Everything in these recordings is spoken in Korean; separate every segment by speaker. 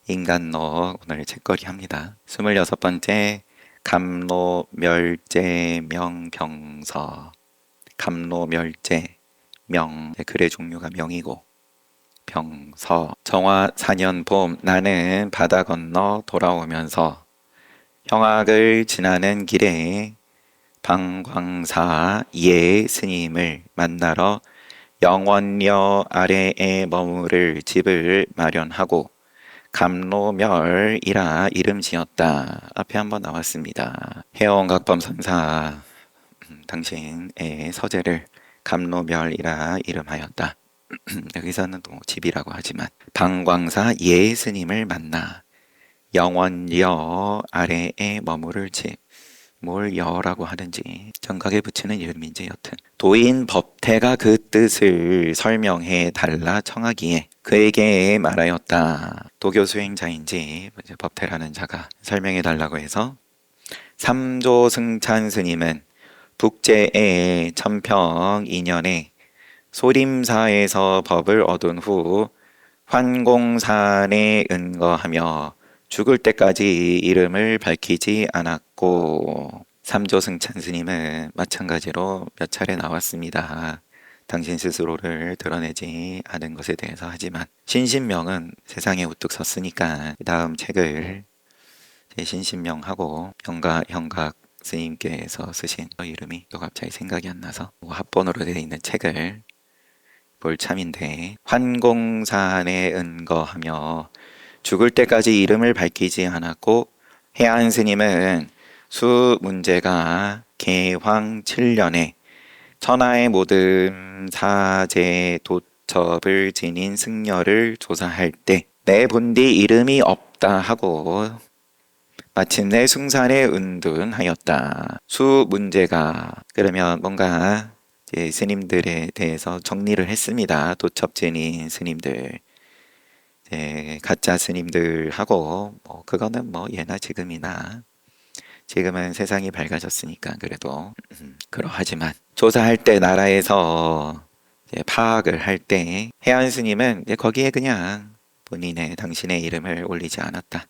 Speaker 1: 인간로 오늘 책거리 합니다. 26번째 갑로멸제명병서. 갑로멸제 명, 글의 종류가 명이고 병서. 정화 4년 봄, 나는 바다 건너 돌아오면서 형악을 지나는 길에 방광사 예 스님을 만나러 영원려 아래에 머무를 집을 마련하고 갑로멸이라 이름 지었다. 앞에 한번 나왔습니다. 해원각범선사 당신의 서재를 갑로멸이라 이름하였다. 여기서는 또 집이라고 하지만 방광사 예 스님을 만나 영원여 아래에 머무를 집. 뭘 여라고 하는지 정각에 붙이는 이름인지 여튼 도인 법태가 그 뜻을 설명해 달라 청하기에 그에게 말하였다. 도교 수행자인지 법태라는 자가 설명해 달라고 해서 삼조승찬 스님은 북제의 천평 2년에 소림사에서 법을 얻은 후 환공산에 은거하며 죽을 때까지 이름을 밝히지 않았고, 삼조승찬 스님은 마찬가지로 몇 차례 나왔습니다. 당신 스스로를 드러내지 않은 것에 대해서. 하지만 신신명은 세상에 우뚝 섰으니까 다음 책을 신신명하고 형각 스님께서 쓰신 이름이 또 갑자기 생각이 안 나서 합본으로 되어 있는 책을 볼 참인데, 환공산에 은거하며 죽을 때까지 이름을 밝히지 않았고, 해안 스님은 수 문제가 개황 7년에 천하의 모든 사제 도첩을 지닌 승려를 조사할 때 내 본디 이름이 없다 하고 마침내 숭산에 은둔하였다. 수 문제가 그러면 뭔가 스님들에 대해서 정리를 했습니다. 도첩 지닌 스님들, 가짜 스님들하고 그거는 예나 지금이나, 지금은 세상이 밝아졌으니까 그래도 그러하지만 조사할 때 나라에서 파악을 할 때 해안 스님은 거기에 그냥 당신의 이름을 올리지 않았다.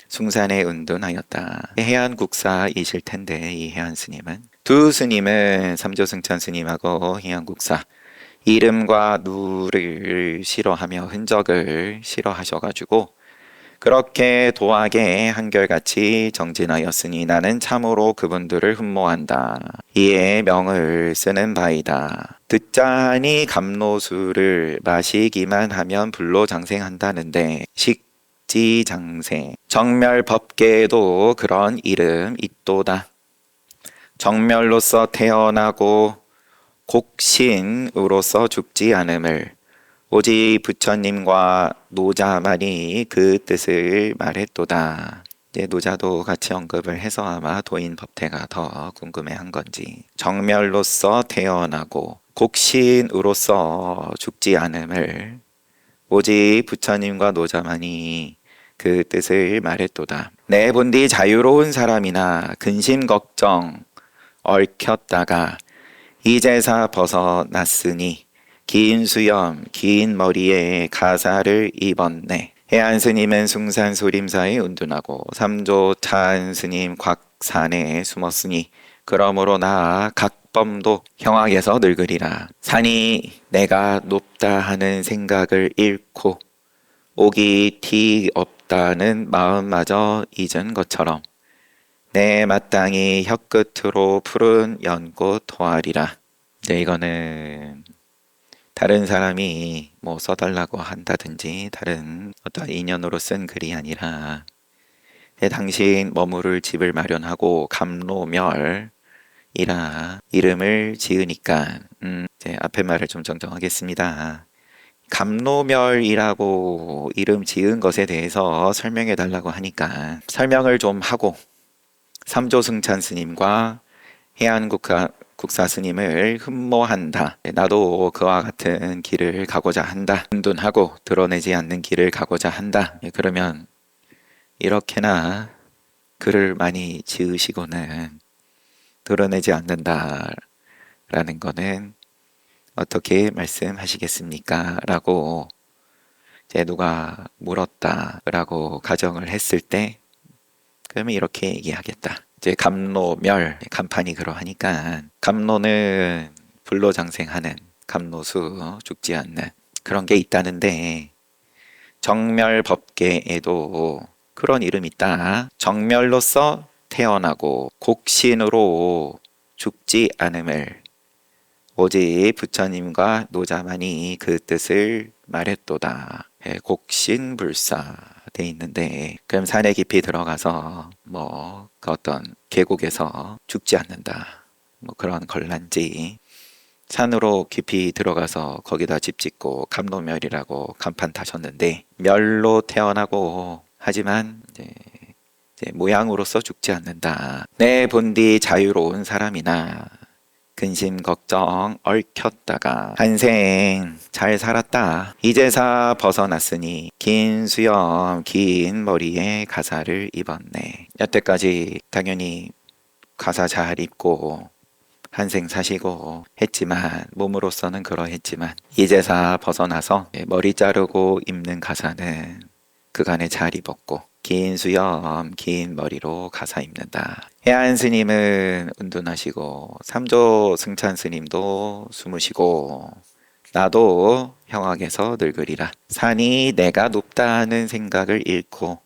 Speaker 1: 숭산에 은둔하였다. 해안 국사이실 텐데 이 해안 스님은 두 스님은 삼조승천 스님하고 해안 국사 이름과 누를 싫어하며 흔적을 싫어하셔가지고 그렇게 도하게 한결같이 정진하였으니 나는 참으로 그분들을 흠모한다. 이에 명을 쓰는 바이다. 듣자하니 갑로수를 마시기만 하면 불로 장생한다는데 식지장생 정멸법계에도 그런 이름 있도다. 정멸로서 태어나고 곡신으로서 죽지 않음을 오직 부처님과 노자만이 그 뜻을 말했도다. 노자도 같이 언급을 해서 아마 도인 법태가 더 궁금해한 건지, 정멸로서 태어나고 곡신으로서 죽지 않음을 오직 부처님과 노자만이 그 뜻을 말했도다. 내 본디 자유로운 사람이나 근심 걱정 얽혔다가 이제사 벗어났으니 긴 수염, 긴 머리에 가사를 입었네. 해안 스님은 숭산 소림사에 은둔하고 삼조찬 스님 곽산에 숨었으니 그러므로 나 각범도 형악에서 늙으리라. 산이 내가 높다 하는 생각을 잃고 옥이 티 없다는 마음마저 잊은 것처럼 내 마땅히 혀끝으로 푸른 연꽃 토하리라. 이거는 다른 사람이 써달라고 한다든지 다른 어떤 인연으로 쓴 글이 아니라 당신 머무를 집을 마련하고 갑로멸이라 이름을 지으니까 이제 앞에 말을 좀 정정하겠습니다. 갑로멸이라고 이름 지은 것에 대해서 설명해 달라고 하니까 설명을 좀 하고, 삼조승찬 스님과 해안국사 스님을 흠모한다. 나도 그와 같은 길을 가고자 한다. 은둔하고 드러내지 않는 길을 가고자 한다. 그러면 이렇게나 글을 많이 지으시고는 드러내지 않는다라는 거는 어떻게 말씀하시겠습니까? 라고 이제 누가 물었다라고 가정을 했을 때 그러면 이렇게 얘기하겠다. 이제 갑로멸, 간판이 그러하니까 갑로는 불로장생하는 갑로수, 죽지 않는 그런 게 있다는데 정멸법계에도 그런 이름이 있다. 정멸로서 태어나고 곡신으로 죽지 않음을 오직 부처님과 노자만이 그 뜻을 말했도다. 곡신불사 돼 있는데 그럼 산에 깊이 들어가서 그 어떤 계곡에서 죽지 않는다. 그런 걸란지 산으로 깊이 들어가서 거기다 집 짓고 갑로멸이라고 간판 다셨는데 멸로 태어나고 하지만 이제 모양으로서 죽지 않는다. 내 본디 자유로운 사람이나 근심 걱정 얽혔다가 한생 잘 살았다. 이제사 벗어났으니 긴 수염 긴 머리에 가사를 입었네. 여태까지 당연히 가사 잘 입고 한생 사시고 했지만 몸으로서는 그러했지만 이제사 벗어나서 머리 자르고 입는 가사는 그간에 잘 입었고 긴 수염 긴 머리로 가사 입는다. 해안 스님은 은둔하시고 삼조 승찬 스님도 숨으시고 나도 형악에서 늙으리라. 산이 내가 높다는 생각을 잃고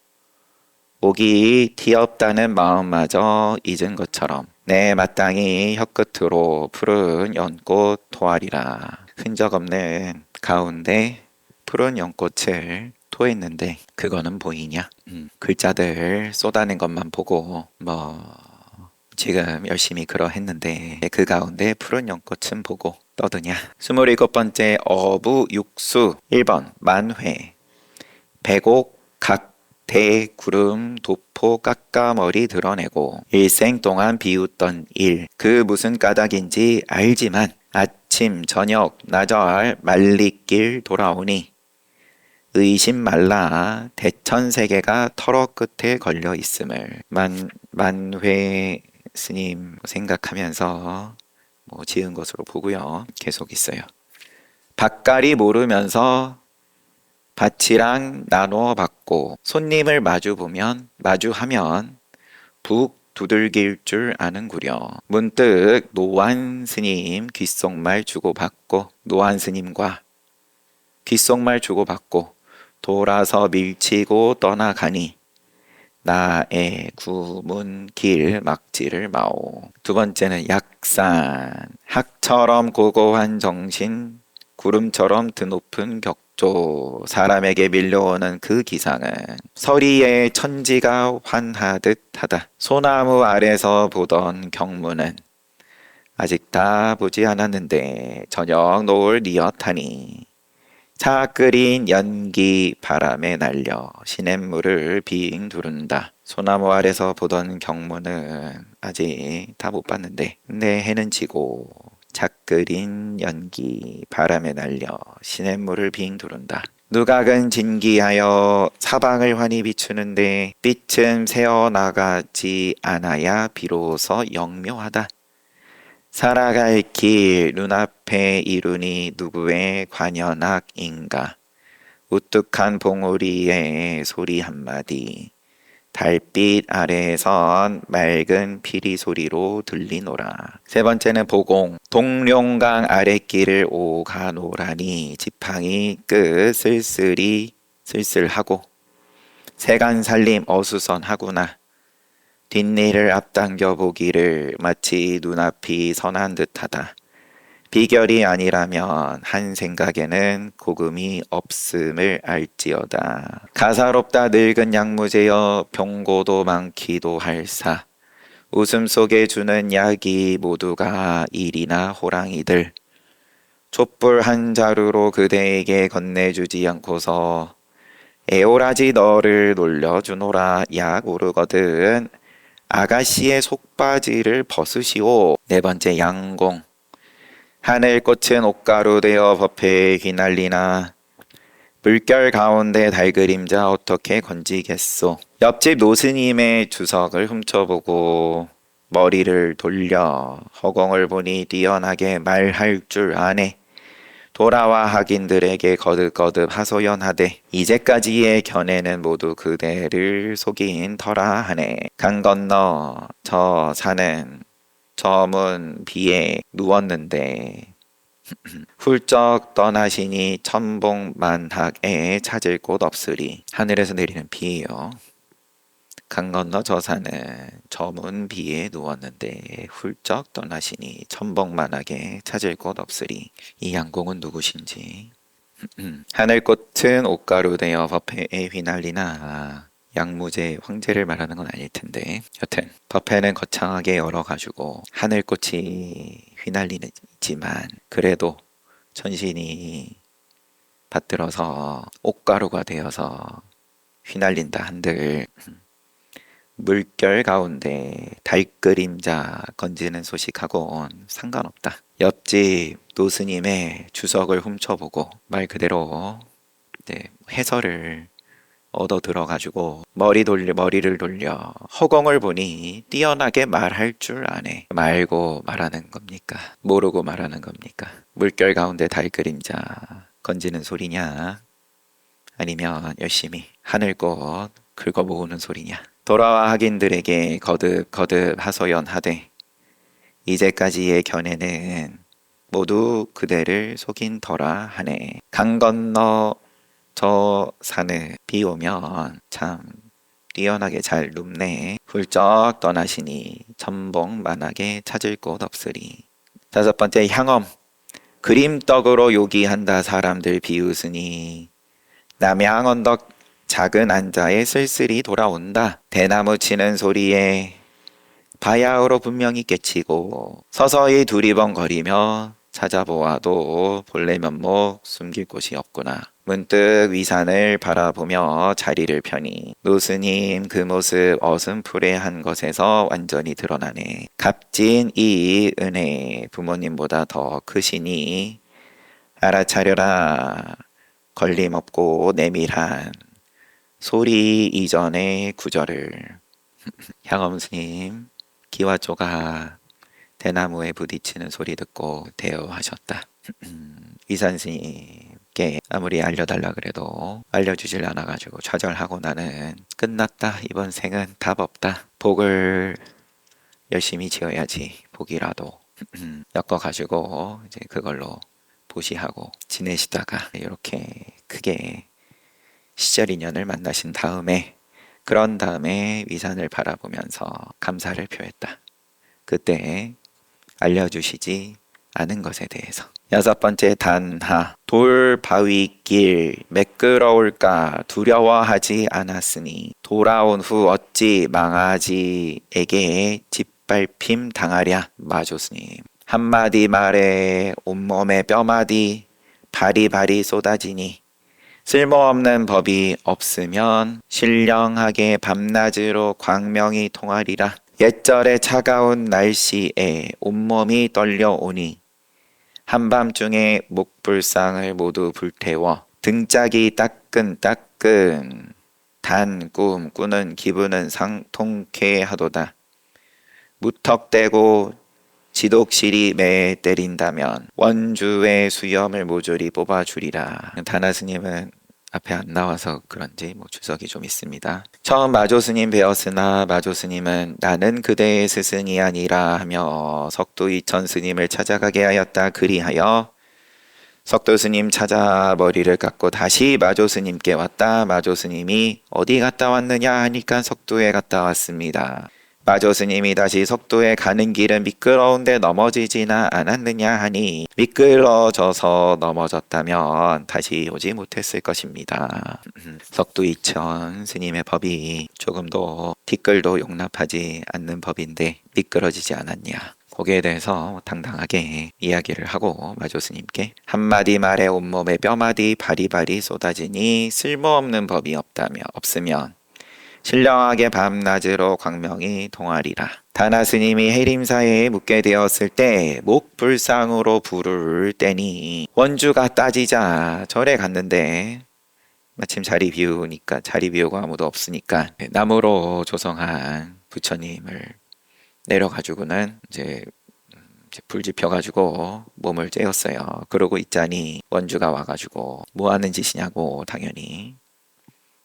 Speaker 1: 옥이 뒤없다는 마음마저 잊은 것처럼 내 마땅히 혀끝으로 푸른 연꽃 토하리라. 흔적 없는 가운데 푸른 연꽃을 토했는데 그거는 보이냐? 글자들 쏟아낸 것만 보고 지금 열심히 그러했는데 그 가운데 푸른 연꽃은 보고 떠드냐? 27번째 어부육수 1번 만회 백옥 각 대구름 도포 깎아머리 드러내고 일생 동안 비웃던 일 그 무슨 까닭인지 알지만 아침 저녁 나절 말리길 돌아오니 의심 말라 대천세계가 털어 끝에 걸려 있음을 만회 스님 생각하면서 지은 것으로 보고요. 계속 있어요. 밭갈이 모르면서 밭이랑 나눠 받고 손님을 마주하면 북 두들길 줄 아는구려. 문득 노안 스님 귓속말 주고받고 노안 스님과 귓속말 주고받고 돌아서 밀치고 떠나가니 나의 구문 길 막지를 마오. 두 번째는 약산 학처럼 고고한 정신 구름처럼 드높은 격조 사람에게 밀려오는 그 기상은 서리의 천지가 환하듯 하다. 소나무 아래서 보던 경문은 아직 다 보지 않았는데 저녁 노을 뉘엿하니 차 끓인 연기 바람에 날려 시냇물을 빙 두른다. 소나무 아래서 보던 경문은 아직 다 못 봤는데 근데 해는 지고 차 끓인 연기 바람에 날려 시냇물을 빙 두른다. 누각은 진기하여 사방을 환히 비추는데 빛은 새어나가지 않아야 비로소 영묘하다. 살아갈 길 눈앞에 이루니 누구의 관현악인가. 우뚝한 봉우리의 소리 한마디 달빛 아래에선 맑은 피리 소리로 들리노라. 세 번째는 보공 동룡강 아랫길을 오가노라니 지팡이 끝 쓸쓸하고 세간살림 어수선하구나. 뒷일을 앞당겨 보기를 마치 눈앞이 선한 듯하다. 비결이 아니라면 한 생각에는 고금이 없음을 알지어다. 가사롭다 늙은 약무제여 병고도 많기도 할사. 웃음 속에 주는 약이 모두가 일이나 호랑이들. 촛불 한 자루로 그대에게 건네주지 않고서 에오라지 너를 놀려주노라. 약 오르거든 아가씨의 속바지를 벗으시오. 네 번째 양공 하늘꽃은 옷가루 되어 법회에 휘날리나 물결 가운데 달그림자 어떻게 건지겠소. 옆집 노스님의 주석을 훔쳐보고 머리를 돌려 허공을 보니 뛰어나게 말할 줄 아네. 돌아와 하긴들에게 거듭거듭 하소연하되 이제까지의 견해는 모두 그대를 속인 터라 하네. 강 건너 저 산은 저문 비에 누웠는데 훌쩍 떠나시니 천봉만학에 찾을 곳 없으리. 하늘에서 내리는 비예요. 강 건너 저 산은 저문 비에 누웠는데 훌쩍 떠나시니 천봉만하게 찾을 곳 없으리. 이 양공은 누구신지. 하늘꽃은 옷가루 되어 법회에 휘날리나. 양무제 황제를 말하는 건 아닐 텐데 여튼 법회는 거창하게 열어가지고 하늘꽃이 휘날리지만 그래도 천신이 받들어서 옷가루가 되어서 휘날린다 한들 물결 가운데 달그림자 건지는 소식하고는 상관없다. 옆집 노스님의 주석을 훔쳐보고 말 그대로 해설을 얻어 들어가지고 머리를 돌려 허공을 보니 뛰어나게 말할 줄 아네. 말고 말하는 겁니까? 모르고 말하는 겁니까? 물결 가운데 달그림자 건지는 소리냐? 아니면 열심히 하늘꽃 긁어모으는 소리냐? 돌아와 하긴들에게 거듭거듭 하소연하되 이제까지의 견해는 모두 그대를 속인 터라 하네. 강 건너 저 산을 비 오면 참 뛰어나게 잘 눕네. 훌쩍 떠나시니 천봉만하게 찾을 곳 없으리. 다섯 번째 향엄. 그림떡으로 요기한다 사람들 비웃으니 남양 언덕 작은 안자에 쓸쓸히 돌아온다. 대나무 치는 소리에 바야흐로 분명히 깨치고 서서히 두리번거리며 찾아보아도 본래 면목 숨길 곳이 없구나. 문득 위산을 바라보며 자리를 펴니 노스님 그 모습 어슴푸레한 것에서 완전히 드러나네. 값진 이 은혜 부모님보다 더 크시니 알아차려라. 걸림없고 내밀한 소리 이전의 구절을. 향엄스님 기와 쪼가 대나무에 부딪히는 소리 듣고 대어하셨다. 위산스님께 아무리 알려달라 그래도 알려주질 않아가지고 좌절하고 나는 끝났다. 이번 생은 답 없다. 복을 열심히 지어야지. 복이라도 엮어가지고 이제 그걸로 보시하고 지내시다가 이렇게 크게 시절 인연을 만나신 다음에 그런 다음에 위산을 바라보면서 감사를 표했다. 그때 알려주시지 않은 것에 대해서. 여섯 번째 단하. 돌 바위길 매끄러울까 두려워하지 않았으니 돌아온 후 어찌 망아지에게 짓밟힘 당하랴. 마조스님. 한마디 말에 온몸에 뼈마디 바리바리 쏟아지니 쓸모없는 법이 없으면 신령하게 밤낮으로 광명이 통하리라. 옛절의 차가운 날씨에 온몸이 떨려오니 한밤중에 목불상을 모두 불태워 등짝이 따끈따끈 단 꿈 꾸는 기분은 상통케 하도다. 무턱대고 지독실이 매 때린다면 원주의 수염을 모조리 뽑아주리라. 다나스님은 앞에 안 나와서 그런지 주석이 좀 있습니다. 처음 마조스님 배웠으나 마조스님은 나는 그대의 스승이 아니라 하며 석도이천 스님을 찾아가게 하였다. 그리하여 석도스님 찾아 머리를 깎고 다시 마조스님께 왔다. 마조스님이 어디 갔다 왔느냐 하니까 석도에 갔다 왔습니다. 마조스님이 다시 석도에 가는 길은 미끄러운데 넘어지지나 않았느냐 하니 미끄러져서 넘어졌다면 다시 오지 못했을 것입니다. 석도 이천 스님의 법이 조금도 티끌도 용납하지 않는 법인데 미끄러지지 않았냐. 거기에 대해서 당당하게 이야기를 하고 마조스님께 한마디 말에 온몸에 뼈마디 바리바리 쏟아지니 쓸모없는 법이 없으면 신령하게 밤낮으로 광명이 동하리라. 다나스님이 해림사에 묵게 되었을 때 목불상으로 불을 떼니 원주가 따지자 절에 갔는데 마침 자리 비우고 아무도 없으니까 나무로 조성한 부처님을 내려가지고는 이제 이제 불 지펴가지고 몸을 쬐었어요. 그러고 있자니 원주가 와가지고 뭐 하는 짓이냐고 당연히.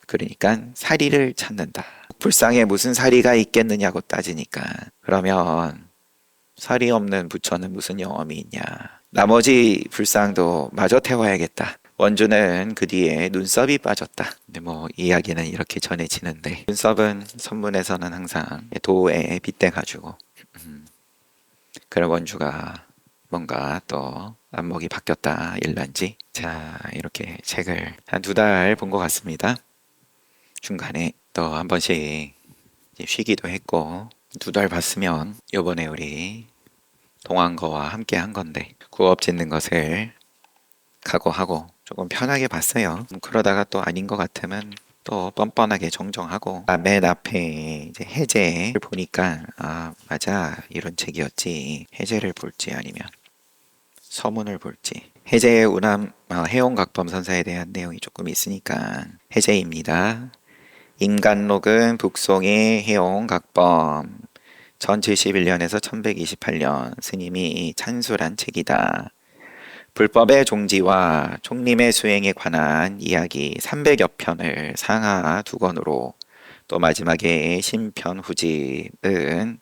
Speaker 1: 그러니까 사리를 찾는다. 불상에 무슨 사리가 있겠느냐고 따지니까 그러면 사리 없는 부처는 무슨 영험이 있냐. 나머지 불상도 마저 태워야겠다. 원주는 그 뒤에 눈썹이 빠졌다. 근데 뭐 이야기는 이렇게 전해지는데 눈썹은 선문에서는 항상 도에 빗대가지고 그런 원주가 뭔가 또 안목이 바뀌었다 일난지. 자, 이렇게 책을 한 2달 본 것 같습니다. 중간에 또 한 번씩 이제 쉬기도 했고 2달 봤으면 요번에 우리 동안거와 함께 한 건데 구업 짓는 것을 각오하고 조금 편하게 봤어요. 그러다가 또 아닌 것 같으면 또 뻔뻔하게 정정하고 맨 앞에 이제 해제를 보니까 아 맞아 이런 책이었지. 해제를 볼지 아니면 서문을 볼지. 해제의 운암 해온각범 선사에 대한 내용이 조금 있으니까 해제입니다. 인간록은 북송의 해온각범 1071년에서 1128년 스님이 찬술한 책이다. 불법의 종지와 총림의 수행에 관한 이야기 300여 편을 상하 2권으로 또 마지막에 신편 후집은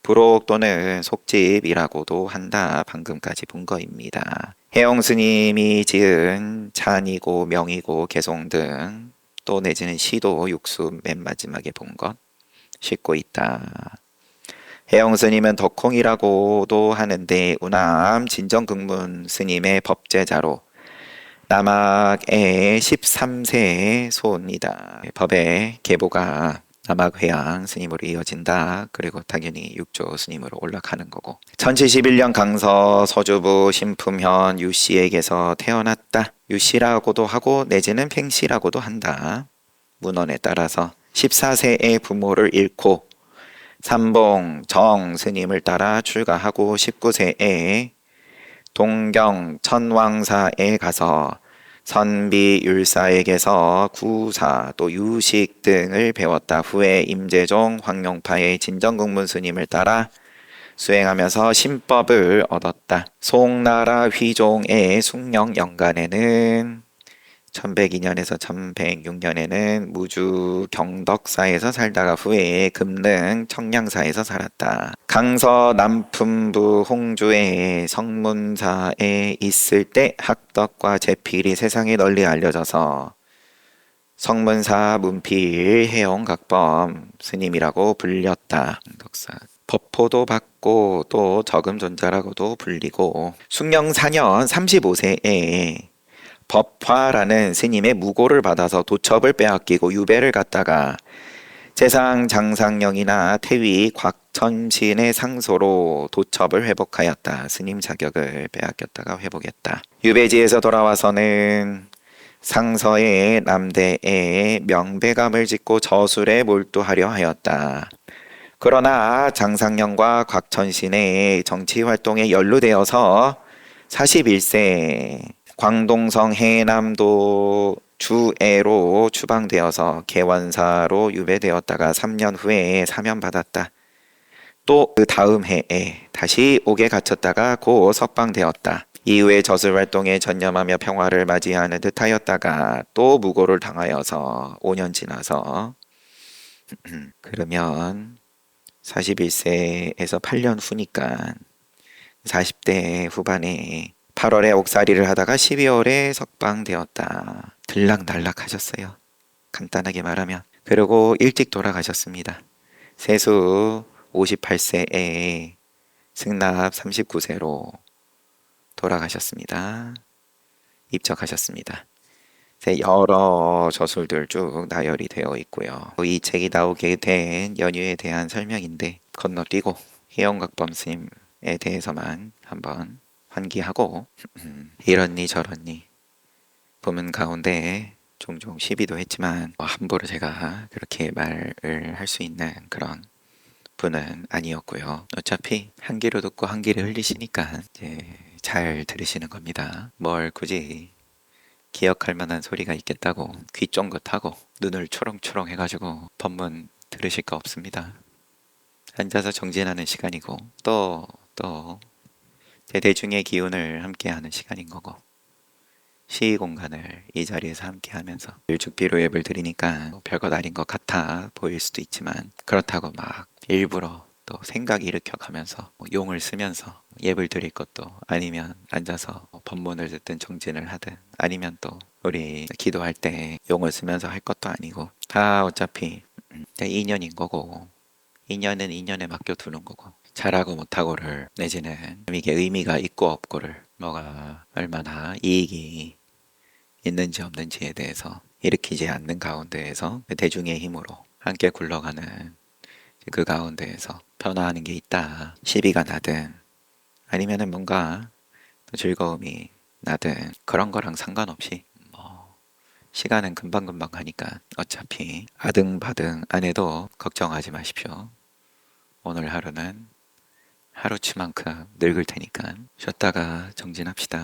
Speaker 1: 부록 또는 속집이라고도 한다. 방금까지 본 거입니다. 해영 스님이 지은 찬이고 명이고 개송 등 또 내지는 시도 육수 맨 마지막에 본 것 싣고 있다. 해영 스님은 덕홍이라고도 하는데 우남 진정극문 스님의 법제자로 남학의 13세의 소입니다. 법의 계보가 남학회양 스님으로 이어진다. 그리고 당연히 육조 스님으로 올라가는 거고 1071년 강서 서주부 신품현 유씨에게서 태어났다. 유씨라고도 하고 내지는 팽씨라고도 한다. 문헌에 따라서 14세의 부모를 잃고 삼봉 정 스님을 따라 출가하고 19세에 동경 천왕사에 가서 선비율사에게서 구사 또 유식 등을 배웠다. 후에 임재종 황룡파의 진정국문 스님을 따라 수행하면서 신법을 얻었다. 송나라 휘종의 숭령 연간에는 1102년에서 1106년에는 무주 경덕사에서 살다가 후에 금능 청량사에서 살았다. 강서 남품부 홍주의 성문사에 있을 때 학덕과 제필이 세상에 널리 알려져서 성문사 문필 해영각범 스님이라고 불렸다. 법포도 받고 또 적음존자라고도 불리고 숭령 4년 35세에 법화라는 스님의 무고를 받아서 도첩을 빼앗기고 유배를 갔다가 재상 장상령이나 태위 곽천신의 상소로 도첩을 회복하였다. 스님 자격을 빼앗겼다가 회복했다. 유배지에서 돌아와서는 상서의 남대에 명배감을 짓고 저술에 몰두하려 하였다. 그러나 장상령과 곽천신의 정치 활동에 연루되어서 41세 광동성 해남도 주애로 추방되어서 개원사로 유배되었다가 3년 후에 사면받았다. 또 그 다음 해에 다시 옥에 갇혔다가 곧 석방되었다. 이후에 저술활동에 전념하며 평화를 맞이하는 듯 하였다가 또 무고를 당하여서 5년 지나서 그러면 41세에서 8년 후니까 40대 후반에 8월에 옥살이를 하다가 12월에 석방되었다. 들락날락 하셨어요. 간단하게 말하면. 그리고 일찍 돌아가셨습니다. 세수 58세에 승납 39세로 돌아가셨습니다. 입적하셨습니다. 여러 저술들 쭉 나열이 되어 있고요. 이 책이 나오게 된 연유에 대한 설명인데 건너뛰고 해영각범 스님에 대해서만 한번 환기하고 이렇니 저렇니 보면 가운데 종종 시비도 했지만 함부로 제가 그렇게 말을 할 수 있는 그런 분은 아니었고요. 어차피 한 귀로 듣고 한 귀를 흘리시니까 이제 잘 들으시는 겁니다. 뭘 굳이 기억할 만한 소리가 있겠다고 귀 쫑긋하고 눈을 초롱초롱 해가지고 법문 들으실 거 없습니다. 앉아서 정진하는 시간이고 또 대중의 기운을 함께하는 시간인 거고 시의 공간을 이 자리에서 함께하면서 죽비로 예배를 드리니까 뭐 별것 아닌 것 같아 보일 수도 있지만 그렇다고 막 일부러 또 생각 일으켜 가면서 뭐 용을 쓰면서 예배를 드릴 것도 아니면 앉아서 뭐 법문을 듣든 정진을 하든 아니면 또 우리 기도할 때 용을 쓰면서 할 것도 아니고 다 어차피 인연인 거고 인연은 인연에 맡겨두는 거고 잘하고 못하고를 내지는 이게 의미가 있고 없고를 뭐가 얼마나 이익이 있는지 없는지에 대해서 일으키지 않는 가운데에서 대중의 힘으로 함께 굴러가는 그 가운데에서 변화하는 게 있다. 시비가 나든 아니면은 뭔가 또 즐거움이 나든 그런 거랑 상관없이 뭐 시간은 금방금방 가니까 어차피 아등바등 안 해도 걱정하지 마십시오. 오늘 하루는 하루치만큼 늙을 테니까 쉬었다가 정진합시다.